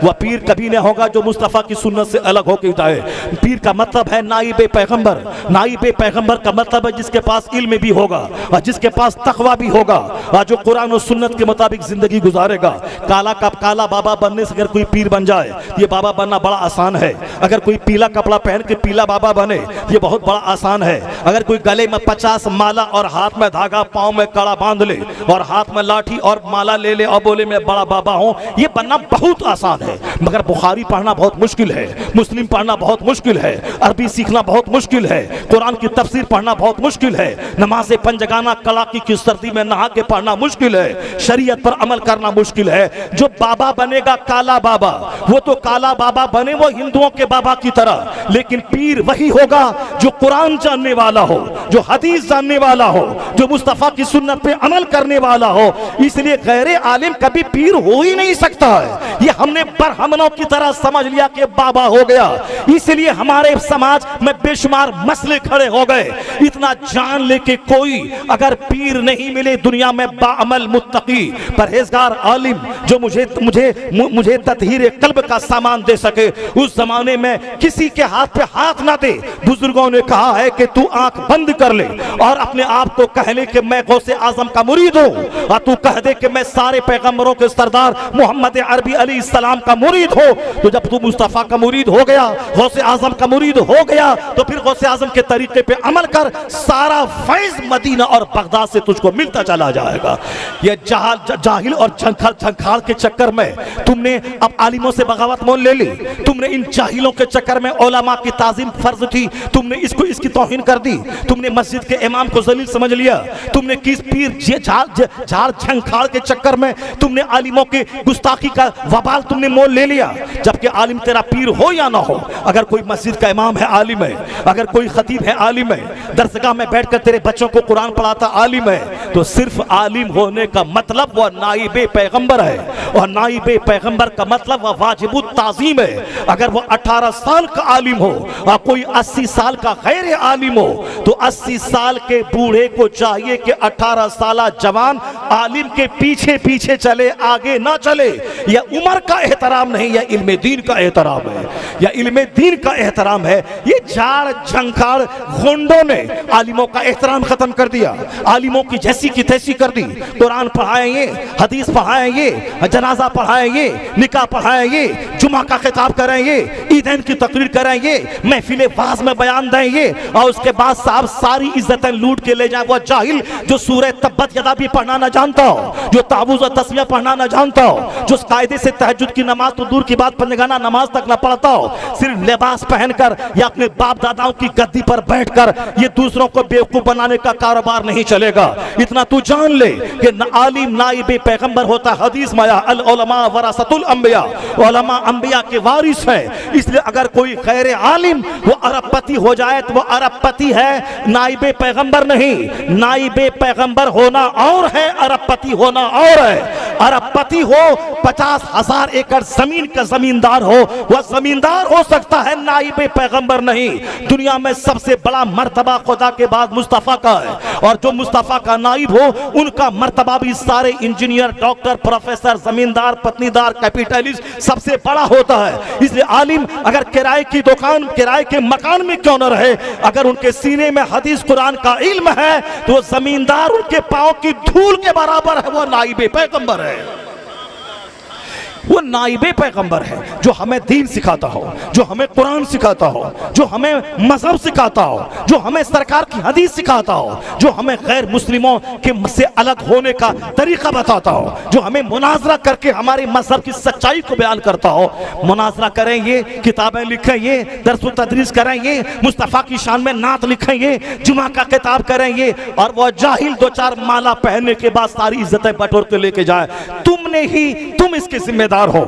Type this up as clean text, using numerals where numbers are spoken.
वह पीर कभी नहीं होगा जो मुस्तफ़ा की सुन्नत से अलग होकर जाए। पीर का मतलब है नाइबे पैगंबर। नाइबे पैगंबर का मतलब है जिसके पास इल्म भी होगा और जिसके पास तकवा भी होगा और जो कुरान और सुन्नत के मुताबिक जिंदगी गुजारेगा। काला बाबा बनने से अगर कोई पीर बन जाए, ये बाबा बनना बड़ा आसान है। अगर कोई पीला कपड़ा पहन के पीला बाबा बने, ये बहुत बड़ा आसान है। अगर कोई गले में 50 माला और हाथ में धागा, पांव में कड़ा बांध ले और हाथ में लाठी और माला ले ले और बोले मैं बड़ा बाबा हूं, ये बनना बहुत आसान है। मगर बुखारी पढ़ना बहुत मुश्किल है, मुस्लिम पढ़ना बहुत मुश्किल है, अरबी सीखना बहुत मुश्किल है, कुरान की तफसीर पढ़ना बहुत मुश्किल है, नमाज़े पंजगाना कड़ाकी की सर्दी में नहा के पढ़ना मुश्किल है, शरीयत पर अमल करना मुश्किल है। जो बाबा बनेगा काला बाबा, वो तो काला बाबा बने वो हिंदुओं के बाबा की तरह, लेकिन पीर वही होगा जो कुरान जानने वाला हो, जो हदीस जानने वाला हो, जो मुस्तफ़ा की सुन्नत पे अमल करने वाला हो। इसलिए गैर आलिम कभी पीर हो ही नहीं सकता है। ये हमने बरहमनों की तरह समझ लिया कि बाबा हो गया, इसलिए हमारे समाज में बेशुमार मसले खड़े हो गए। इतना जान लेके कोई अगर पीर नहीं मिले दुनिया में बाअमल मुत्तकी परहेजगार आलिम जो मुझे ततहीर कल्ब का सामान दे सके, उस जमाने में किसी के हाथ पे हाथ ना दे। बुजुर्गों ने कहा है कि तू आंख बंद कर ले और अपने आप को कह ले कि मैं गौसे आजम का मुरीद हूं, और तू कह दे कि मैं सारे पैगंबरों के सरदार मोहम्मद अरबी अलैहिस्सलाम का मुरीद हो। तो जब तू मुस्तफ़ा का मुरीद हो गया, गौसे आजम का मुरीद हो गया, तो फिर गौसे आजम के तरीके पे अमल कर, सारा फैज मदीना और बगदाद से तुझको मिलता चला जाएगा। ये जाहिल और झंखाड़ के चक्कर में तुमने अब आलिमों से बगावत मोल ले ली, तुमने इन जाहिलों के चक्कर में उलमा की ताज़ीम फर्ज थी, तुमने इसकी तौहीन कर दी, तुमने मस्जिद के इमाम को जलील समझ लिया, तुमने किस पीर झाड़ झंखाड़ के चक्कर में तुमने आलिमों के गुस्ताखी का वबाल तुमने मोल ले लिया। जबकि आलिम तेरा पीर हो या ना हो, अगर कोई मस्जिद का इमाम है आलिम है, अगर कोई खतीब है आलिम है, दरसगाह में बैठकर तेरे बच्चों को कुरान पढ़ाता आलिम है, तो सिर्फ आलिम होने का मतलब वह नाइबे पैगंबर है, और नाइबे पैगंबर का मतलब वह वाजिबुत ताज़ीम है। अगर वह 18 साल का आलिम हो और कोई 80 साल का गैर आलिम हो, तो 80 साल के बूढ़े को चाहिए कि 18 साल जवान आलिम के पीछे पीछे चले, आगे ना चले। यह उम्र का एहतराम नहीं, यह इल्मे दीन का एहतराम है, यह इल्मे दीन का एहतराम है। ये झाड़ झंखाड़ घोंडों ने आलिमों का एहतराम खत्म कर दिया, आलिमों की जैसी की तैसी कर दी। कुरान पढ़ाएंगे, हदीस पढ़ाएंगे, जनाजा पढ़ाएंगे, निकाह पढ़ाएंगे, जुमा का खिताब करेंगे, ईदैन की तकरीर करेंगे, महफिल वाज में बयान देंगे, और उसके बाद साहब सारी इज्जतें लूट के ले जाए। वो जाहिल जो सूरह तब्बत यदा भी पढ़ना ना जानता हो, जो तावुज़ और तस्मिया पढ़ना ना जानता हो, जो कायदे से तहज्जुद की नमाज तो दूर की बात पंजगाना नमाज तक ना पढ़ता हो, सिर्फ लिबास पहनकर या अपने बाप दादाओं की गद्दी पर बैठकर ये दूसरों को बेवकूफ बनाने का कारोबार नहीं चलेगा। इतना तू जान ले कि आलिम नाइबे पैगंबर होता है। हदीस में अल उलमा वरासतुल अंबिया, उलमा अंबिया के वारिस है। इसलिए अगर कोई गैर आलिम वो अरबपति हो जाए तो वो अरबपति है, नाइबे पैगंबर नहीं। नाइबे पैगंबर होना और है, अरबपति होना और है। अरबपति हो 50,000 एकड़ जमीन का जमींदार हो, वह जमींदार हो सकता है, नाइबे पैगंबर नहीं। दुनिया में सबसे बड़ा मर्तबा खुदा के बाद मुस्तफ़ा का है, और जो मुस्तफ़ा का नाइब हो उनका मर्तबा भी सारे इंजीनियर, डॉक्टर, प्रोफेसर, जमींदार, पत्नीदार, कैपिटलिस्ट सबसे बड़ा होता है। इसलिए आलिम अगर किराए की दुकान, किराए के मकान में क्यों न रहे, अगर उनके सीने में हदीस कुरान का इल्म है तो वो जमींदार उनके पांव की धूल के बराबर है, वो नाइबे पैगंबर है। वो नाइबे पैगंबर है जो हमें दीन सिखाता हो, जो हमें कुरान सिखाता हो, जो हमें मजहब सिखाता हो, जो हमें सरकार की हदीस सिखाता हो, जो हमें गैर मुस्लिमों के से अलग होने का तरीका बताता हो, जो हमें मुनाजरा करके हमारे मजहब की सच्चाई को बयान करता हो। मुनाजरा करेंगे, किताबें लिखेंगे, दर्स व तदरीस करेंगे, मुस्तफ़ा की शान में नात लिखेंगे, जुमा का किताब करेंगे, और वह जाहिल 2-4 माला पहनने के बाद सारी इज्जतें बटोर के लेके जाए। तुम इसके जिम्मेदार हो।